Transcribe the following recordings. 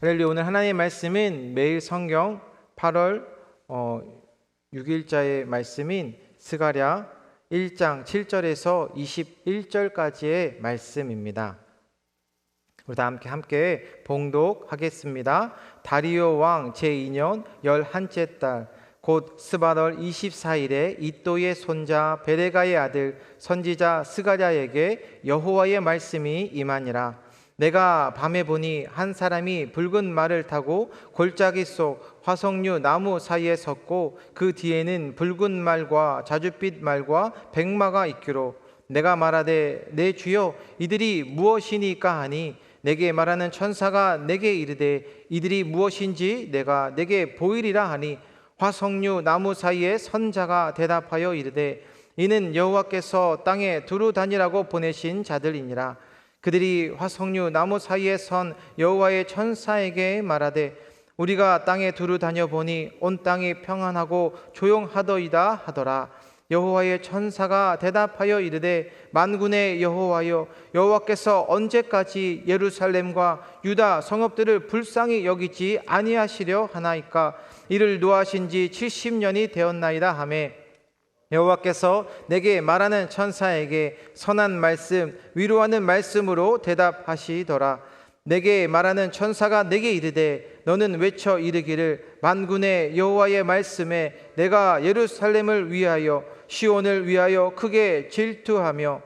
할렐루야. 오늘 하나님의 말씀은 매일 성경 8월 6일자의 말씀인 스가랴 1장 7절에서 21절까지의 말씀입니다. 우리 다 함께 봉독하겠습니다. 다리오 왕 제2년 11째 달 곧 스바덜 24일에 이또의 손자 베레가의 아들 선지자 스가랴에게 여호와의 말씀이 임하니라. 내가 밤에 보니 한 사람이 붉은 말을 타고 골짜기 속 화석류 나무 사이에 섰고 그 뒤에는 붉은 말과 자줏빛 말과 백마가 있기로 내가 말하되 내 주여 이들이 무엇이니까 하니 내게 말하는 천사가 내게 이르되 이들이 무엇인지 내게 보이리라 하니 화석류 나무 사이에 선 자가 대답하여 이르되 이는 여호와께서 땅에 두루 다니라고 보내신 자들이니라. 그들이 화석류 나무 사이에 선 여호와의 천사에게 말하되 우리가 땅에 두루 다녀보니 온 땅이 평안하고 조용하더이다 하더라. 여호와의 천사가 대답하여 이르되 만군의 여호와여 여호와께서 언제까지 예루살렘과 유다 성읍들을 불쌍히 여기지 아니하시려 하나이까. 이를 노하신 지 70년이 되었나이다 하매 여호와께서 내게 말하는 천사에게 선한 말씀 위로하는 말씀으로 대답하시더라. 내게 말하는 천사가 내게 이르되 너는 외쳐 이르기를 만군의 여호와의 말씀에 내가 예루살렘을 위하여 시온을 위하여 크게 질투하며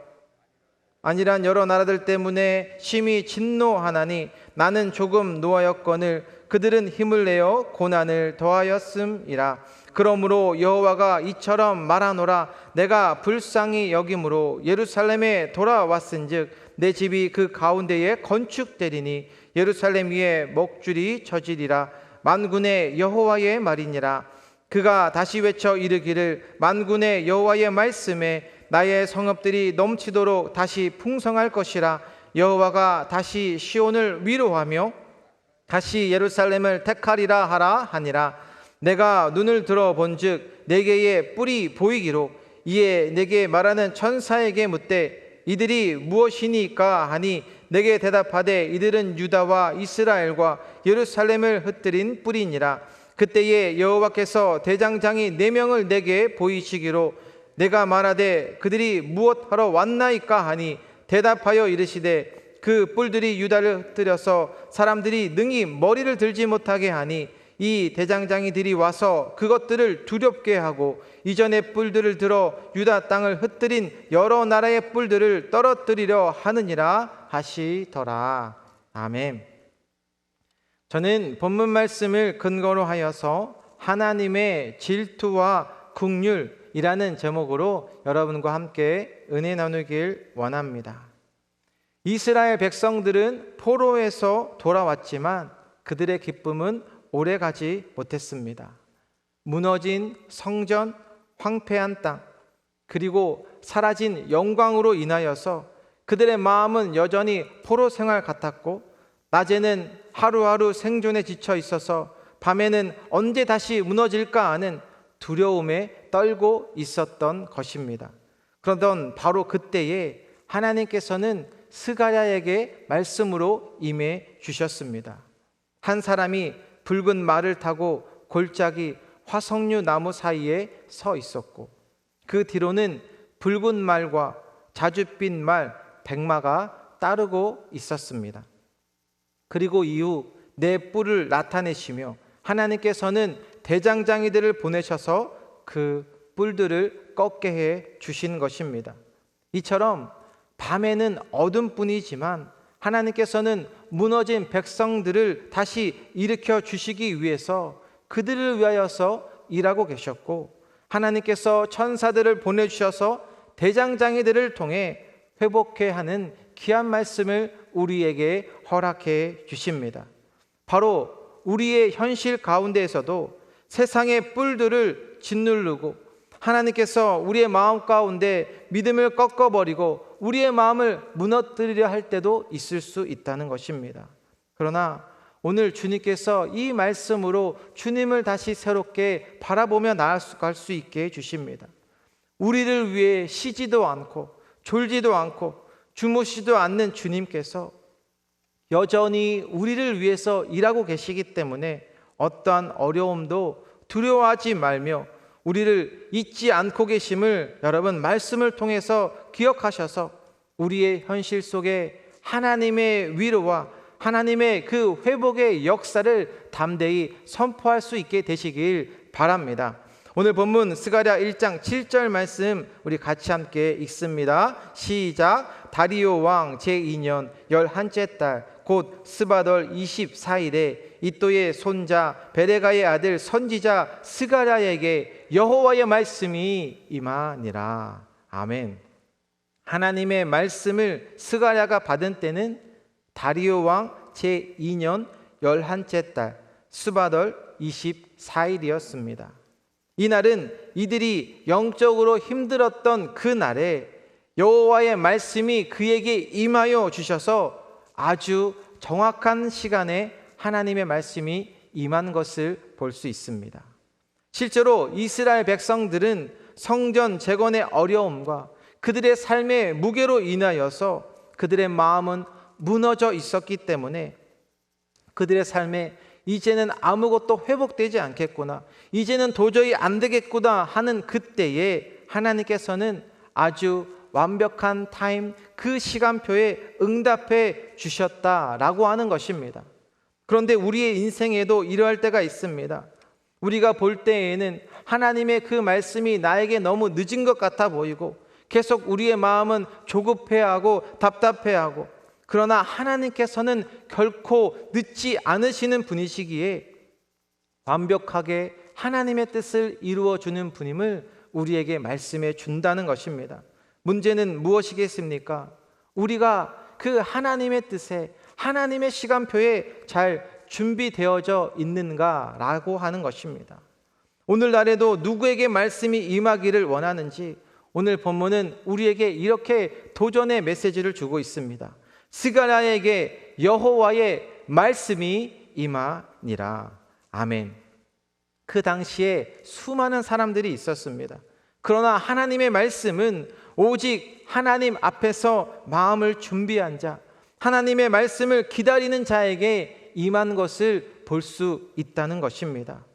아니란 여러 나라들 때문에 심히 진노하나니 나는 조금 노하였거늘 그들은 힘을 내어 고난을 더하였음이라. 그러므로 여호와가 이처럼 말하노라. 내가 불쌍히 여김으로 예루살렘에 돌아왔은즉 내 집이 그 가운데에 건축되리니 예루살렘 위에 먹줄이 젖으리라. 만군의 여호와의 말이니라. 그가 다시 외쳐 이르기를 만군의 여호와의 말씀에 나의 성읍들이 넘치도록 다시 풍성할 것이라. 여호와가 다시 시온을 위로하며 다시 예루살렘을 택하리라 하라 하니라. 내가 눈을 들어 본즉 네개의 뿔이 보이기로 이에 내게 말하는 천사에게 묻되 이들이 무엇이니까 하니 내게 대답하되 이들은 유다와 이스라엘과 예루살렘을 흩뜨린 뿔이니라. 그때에 여호와께서 대장장이 4명을 내게 보이시기로 내가 말하되 그들이 무엇하러 왔나이까 하니 대답하여 이르시되 그 뿔들이 유다를 흩뜨려서 사람들이 능히 머리를 들지 못하게 하니 이 대장장이들이 와서 그것들을 두렵게 하고 이전의 뿔들을 들어 유다 땅을 흩뜨린 여러 나라의 뿔들을 떨어뜨리려 하느니라 하시더라. 아멘. 저는 본문 말씀을 근거로 하여서 하나님의 질투와 긍휼이라는 제목으로 여러분과 함께 은혜 나누길 원합니다. 이스라엘 백성들은 포로에서 돌아왔지만 그들의 기쁨은 오래가지 못했습니다. 무너진 성전, 황폐한 땅, 그리고 사라진 영광으로 인하여서 그들의 마음은 여전히 포로 생활 같았고 낮에는 하루하루 생존에 지쳐 있어서 밤에는 언제 다시 무너질까 하는 두려움에 떨고 있었던 것입니다. 그러던 바로 그때에 하나님께서는 스가랴에게 말씀으로 임해 주셨습니다. 한 사람이 붉은 말을 타고 골짜기 화석류 나무 사이에 서 있었고 그 뒤로는 붉은 말과 자줏빛 말 백마가 따르고 있었습니다. 그리고 이후 네 뿔을 나타내시며 하나님께서는 대장장이들을 보내셔서 그 뿔들을 꺾게 해 주신 것입니다. 이처럼 밤에는 어둠뿐이지만 하나님께서는 무너진 백성들을 다시 일으켜 주시기 위해서 그들을 위하여서 일하고 계셨고 하나님께서 천사들을 보내주셔서 대장장이들을 통해 회복해 하는 귀한 말씀을 우리에게 허락해 주십니다. 바로 우리의 현실 가운데에서도 세상의 뿔들을 짓누르고 하나님께서 우리의 마음 가운데 믿음을 꺾어버리고 우리의 마음을 무너뜨리려 할 때도 있을 수 있다는 것입니다. 그러나 오늘 주님께서 이 말씀으로 주님을 다시 새롭게 바라보며 나아갈 수 있게 해주십니다. 우리를 위해 쉬지도 않고 졸지도 않고 주무시도 않는 주님께서 여전히 우리를 위해서 일하고 계시기 때문에 어떠한 어려움도 두려워하지 말며 우리를 잊지 않고 계심을 여러분 말씀을 통해서 기억하셔서 우리의 현실 속에 하나님의 위로와 하나님의 그 회복의 역사를 담대히 선포할 수 있게 되시길 바랍니다. 오늘 본문 스가랴 1장 7절 말씀 우리 같이 함께 읽습니다. 시작. 다리오 왕 제2년 11째 달 곧 스바덜 24일에 이또의 손자 베레가의 아들 선지자 스가랴에게 여호와의 말씀이 임하니라. 아멘. 하나님의 말씀을 스가랴가 받은 때는 다리오 왕 제2년 11째 달 스바덜 24일이었습니다. 이날은 이들이 영적으로 힘들었던 그 날에 여호와의 말씀이 그에게 임하여 주셔서 아주 정확한 시간에 하나님의 말씀이 임한 것을 볼 수 있습니다. 실제로 이스라엘 백성들은 성전 재건의 어려움과 그들의 삶의 무게로 인하여서 그들의 마음은 무너져 있었기 때문에 그들의 삶에 이제는 아무것도 회복되지 않겠구나, 이제는 도저히 안 되겠구나 하는 그때에 하나님께서는 아주 완벽한 타임, 그 시간표에 응답해 주셨다라고 하는 것입니다. 그런데 우리의 인생에도 이러할 때가 있습니다. 우리가 볼 때에는 하나님의 그 말씀이 나에게 너무 늦은 것 같아 보이고 계속 우리의 마음은 조급해하고 답답해하고, 그러나 하나님께서는 결코 늦지 않으시는 분이시기에 완벽하게 하나님의 뜻을 이루어 주는 분임을 우리에게 말씀해 준다는 것입니다. 문제는 무엇이겠습니까? 우리가 그 하나님의 뜻에, 하나님의 시간표에 잘 준비되어져 있는가라고 하는 것입니다. 오늘날에도 누구에게 말씀이 임하기를 원하는지 오늘 본문은 우리에게 이렇게 도전의 메시지를 주고 있습니다. 스가랴에게 여호와의 말씀이 임하니라. 아멘. 그 당시에 수많은 사람들이 있었습니다. 그러나 하나님의 말씀은 오직 하나님 앞에서 마음을 준비한 자, 하나님의 말씀을 기다리는 자에게 임한 것을 볼 수 있다는 것입니다.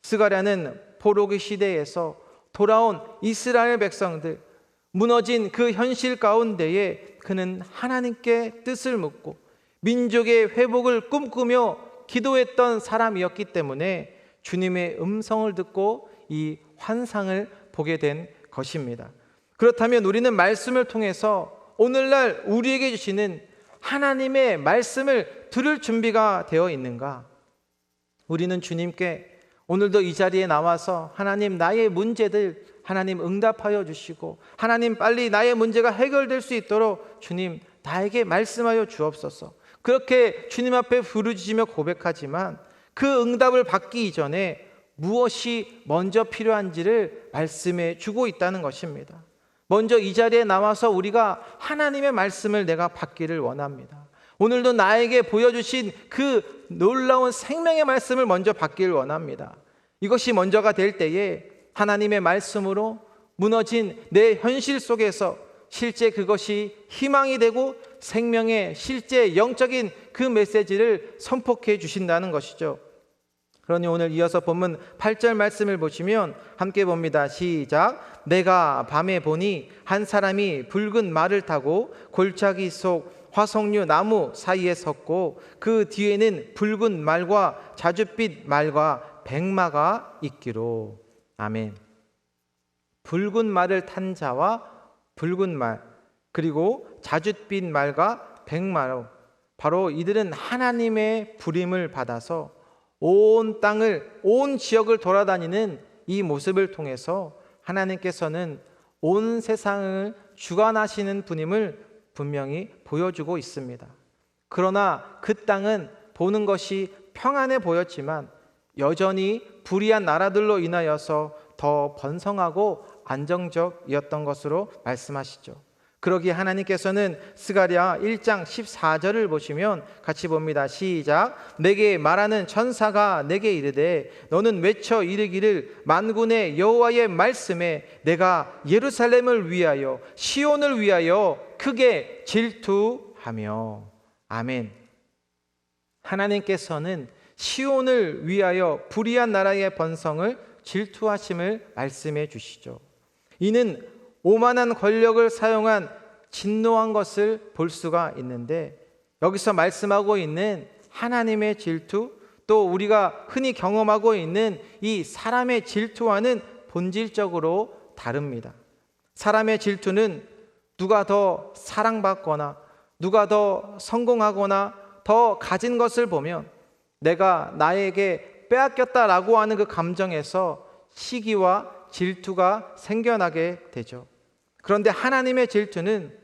스가랴는 포로기 시대에서 돌아온 이스라엘 백성들, 무너진 그 현실 가운데에 그는 하나님께 뜻을 묻고 민족의 회복을 꿈꾸며 기도했던 사람이었기 때문에 주님의 음성을 듣고 이 환상을 보게 된 것입니다. 그렇다면 우리는 말씀을 통해서 오늘날 우리에게 주시는 하나님의 말씀을 들을 준비가 되어 있는가? 우리는 주님께 오늘도 이 자리에 나와서 하나님, 나의 문제들 하나님 응답하여 주시고, 하나님 빨리 나의 문제가 해결될 수 있도록 주님 나에게 말씀하여 주옵소서, 그렇게 주님 앞에 부르짖으며 고백하지만 그 응답을 받기 이전에 무엇이 먼저 필요한지를 말씀해 주고 있다는 것입니다. 먼저 이 자리에 나와서 우리가 하나님의 말씀을 내가 받기를 원합니다. 오늘도 나에게 보여주신 그 놀라운 생명의 말씀을 먼저 받기를 원합니다. 이것이 먼저가 될 때에 하나님의 말씀으로 무너진 내 현실 속에서 실제 그것이 희망이 되고 생명의 실제 영적인 그 메시지를 선포해 주신다는 것이죠. 그러니 오늘 이어서 본문 8절 말씀을 보시면 함께 봅니다. 시작. 내가 밤에 보니 한 사람이 붉은 말을 타고 골짜기 속 화석류 나무 사이에 섰고 그 뒤에는 붉은 말과 자줏빛 말과 백마가 있기로. 아멘. 붉은 말을 탄 자와 붉은 말, 그리고 자줏빛 말과 백마로, 바로 이들은 하나님의 부림을 받아서 온 땅을, 온 지역을 돌아다니는 이 모습을 통해서 하나님께서는 온 세상을 주관하시는 분임을 분명히 보여주고 있습니다. 그러나 그 땅은 보는 것이 평안해 보였지만 여전히 불의한 나라들로 인하여서 더 번성하고 안정적이었던 것으로 말씀하시죠. 그러기에 하나님께서는 스가랴 1장 14절을 보시면 같이 봅니다. 시작. 내게 말하는 천사가 내게 이르되 너는 외쳐 이르기를 만군의 여호와의 말씀에 내가 예루살렘을 위하여 시온을 위하여 크게 질투하며. 아멘. 하나님께서는 시온을 위하여 불의한 나라의 번성을 질투하심을 말씀해 주시죠. 이는 오만한 권력을 사용한 진노한 것을 볼 수가 있는데, 여기서 말씀하고 있는 하나님의 질투, 또 우리가 흔히 경험하고 있는 이 사람의 질투와는 본질적으로 다릅니다. 사람의 질투는 누가 더 사랑받거나 누가 더 성공하거나 더 가진 것을 보면 내가 나에게 빼앗겼다라고 하는 그 감정에서 시기와 질투가 생겨나게 되죠. 그런데 하나님의 질투는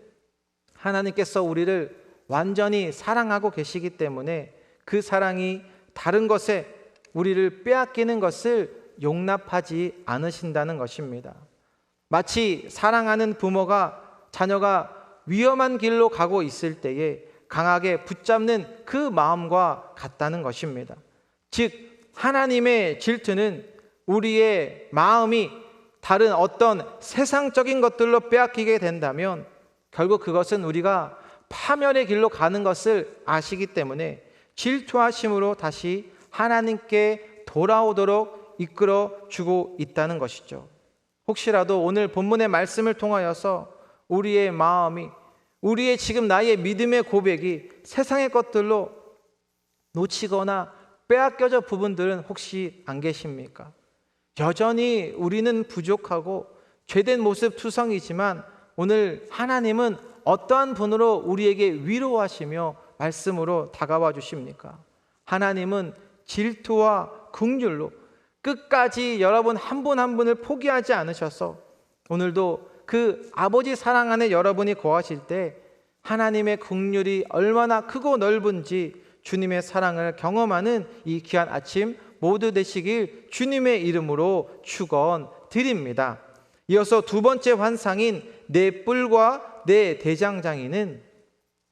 하나님께서 우리를 완전히 사랑하고 계시기 때문에 그 사랑이 다른 것에 우리를 빼앗기는 것을 용납하지 않으신다는 것입니다. 마치 사랑하는 부모가 자녀가 위험한 길로 가고 있을 때에 강하게 붙잡는 그 마음과 같다는 것입니다. 즉, 하나님의 질투는 우리의 마음이 다른 어떤 세상적인 것들로 빼앗기게 된다면 결국 그것은 우리가 파멸의 길로 가는 것을 아시기 때문에 질투하심으로 다시 하나님께 돌아오도록 이끌어 주고 있다는 것이죠. 혹시라도 오늘 본문의 말씀을 통하여서 우리의 마음이, 우리의 지금 나의 믿음의 고백이 세상의 것들로 놓치거나 빼앗겨져 부분들은 혹시 안 계십니까? 여전히 우리는 부족하고 죄된 모습 투성이지만 오늘 하나님은 어떠한 분으로 우리에게 위로하시며 말씀으로 다가와 주십니까? 하나님은 질투와 긍휼로 끝까지 여러분 한 분 한 분을 포기하지 않으셔서 오늘도 그 아버지 사랑 안에 여러분이 거하실 때 하나님의 긍휼이 얼마나 크고 넓은지 주님의 사랑을 경험하는 이 귀한 아침 모두 되시길 주님의 이름으로 축원드립니다. 이어서 두 번째 환상인 내 뿔과 내 대장장이는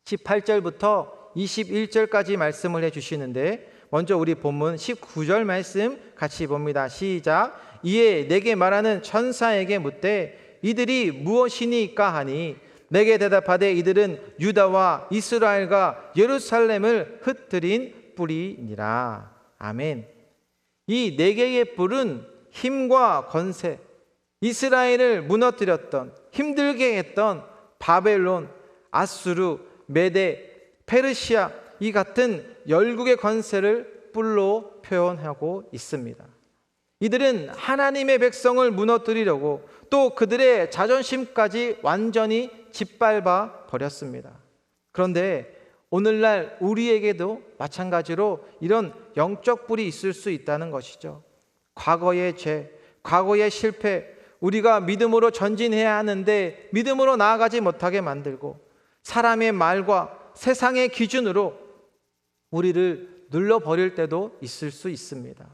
18절부터 21절까지 말씀을 해주시는데, 먼저 우리 본문 19절 말씀 같이 봅니다. 시작. 이에 내게 말하는 천사에게 묻되 이들이 무엇이니까 하니 내게 대답하되 이들은 유다와 이스라엘과 예루살렘을 흩트린 뿔이니라. 아멘. 이 네 개의 뿔은 힘과 권세, 이스라엘을 무너뜨렸던, 힘들게 했던 바벨론, 아수르, 메데, 페르시아 이 같은 열국의 권세를 뿔로 표현하고 있습니다. 이들은 하나님의 백성을 무너뜨리려고 또 그들의 자존심까지 완전히 짓밟아 버렸습니다. 그런데 오늘날 우리에게도 마찬가지로 이런 영적 뿔이 있을 수 있다는 것이죠. 과거의 죄, 과거의 실패, 우리가 믿음으로 전진해야 하는데 믿음으로 나아가지 못하게 만들고 사람의 말과 세상의 기준으로 우리를 눌러버릴 때도 있을 수 있습니다.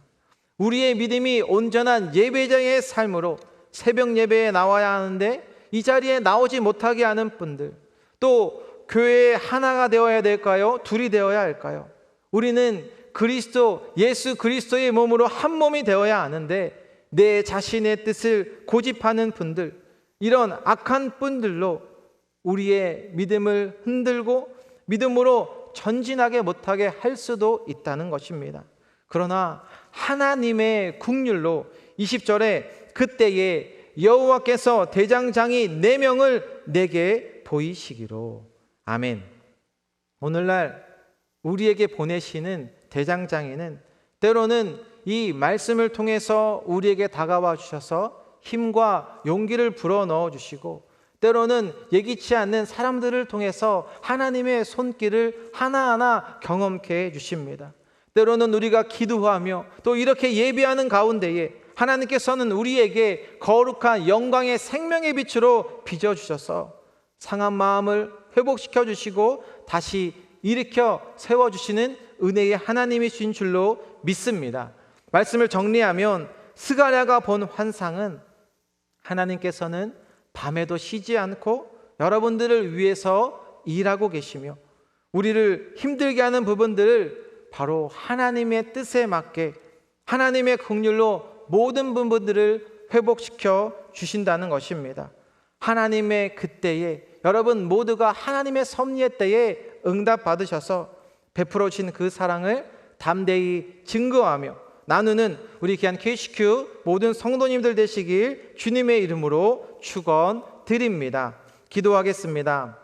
우리의 믿음이 온전한 예배자의 삶으로 새벽 예배에 나와야 하는데 이 자리에 나오지 못하게 하는 분들, 또 교회에 하나가 되어야 될까요? 둘이 되어야 할까요? 우리는 그리스도, 예수 그리스도의 몸으로 한 몸이 되어야 하는데 내 자신의 뜻을 고집하는 분들, 이런 악한 분들로 우리의 믿음을 흔들고 믿음으로 전진하게 못하게 할 수도 있다는 것입니다. 그러나 하나님의 긍휼로 20절에 그때에 여호와께서 대장장이 4명을 내게 보이시기로. 아멘. 오늘날 우리에게 보내시는 대장장이는 때로는 이 말씀을 통해서 우리에게 다가와 주셔서 힘과 용기를 불어넣어 주시고, 때로는 예기치 않는 사람들을 통해서 하나님의 손길을 하나하나 경험케 해 주십니다. 때로는 우리가 기도하며 또 이렇게 예배하는 가운데에 하나님께서는 우리에게 거룩한 영광의 생명의 빛으로 빚어주셔서 상한 마음을 회복시켜 주시고 다시 일으켜 세워주시는 은혜의 하나님이신 줄로 믿습니다. 말씀을 정리하면 스가랴가 본 환상은 하나님께서는 밤에도 쉬지 않고 여러분들을 위해서 일하고 계시며 우리를 힘들게 하는 부분들을 바로 하나님의 뜻에 맞게 하나님의 긍휼로 모든 부분들을 회복시켜 주신다는 것입니다. 하나님의 그때에 여러분 모두가 하나님의 섭리의 때에 응답 받으셔서 베풀어 주신 그 사랑을 담대히 증거하며 나누는 우리 귀한 KCQ 모든 성도님들 되시길 주님의 이름으로 축원드립니다. 기도하겠습니다.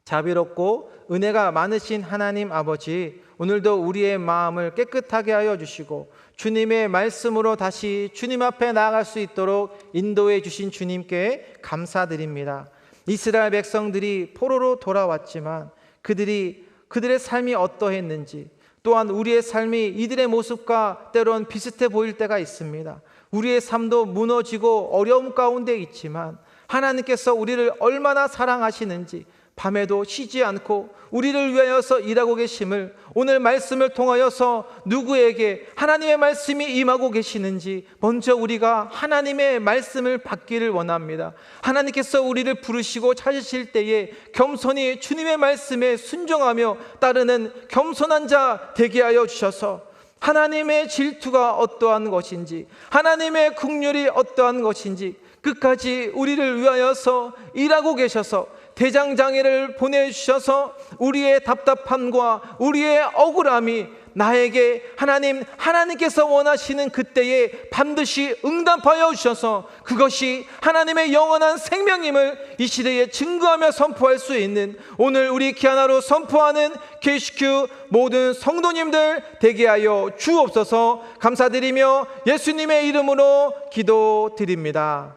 자비롭고 은혜가 많으신 하나님 아버지, 오늘도 우리의 마음을 깨끗하게 하여 주시고 주님의 말씀으로 다시 주님 앞에 나아갈 수 있도록 인도해 주신 주님께 감사드립니다. 이스라엘 백성들이 포로로 돌아왔지만 그들의 삶이 어떠했는지, 또한 우리의 삶이 이들의 모습과 때론 비슷해 보일 때가 있습니다. 우리의 삶도 무너지고 어려움 가운데 있지만 하나님께서 우리를 얼마나 사랑하시는지, 밤에도 쉬지 않고 우리를 위하여서 일하고 계심을 오늘 말씀을 통하여서 누구에게 하나님의 말씀이 임하고 계시는지 먼저 우리가 하나님의 말씀을 받기를 원합니다. 하나님께서 우리를 부르시고 찾으실 때에 겸손히 주님의 말씀에 순종하며 따르는 겸손한 자 되게 하여 주셔서 하나님의 질투가 어떠한 것인지, 하나님의 긍휼이 어떠한 것인지 끝까지 우리를 위하여서 일하고 계셔서 대장장이를 보내주셔서 우리의 답답함과 우리의 억울함이 나에게 하나님께서 원하시는 그때에 반드시 응답하여 주셔서 그것이 하나님의 영원한 생명임을 이 시대에 증거하며 선포할 수 있는 오늘 우리 귀하나로 선포하는 KCQ 모든 성도님들 되게 하여 주옵소서. 감사드리며 예수님의 이름으로 기도드립니다.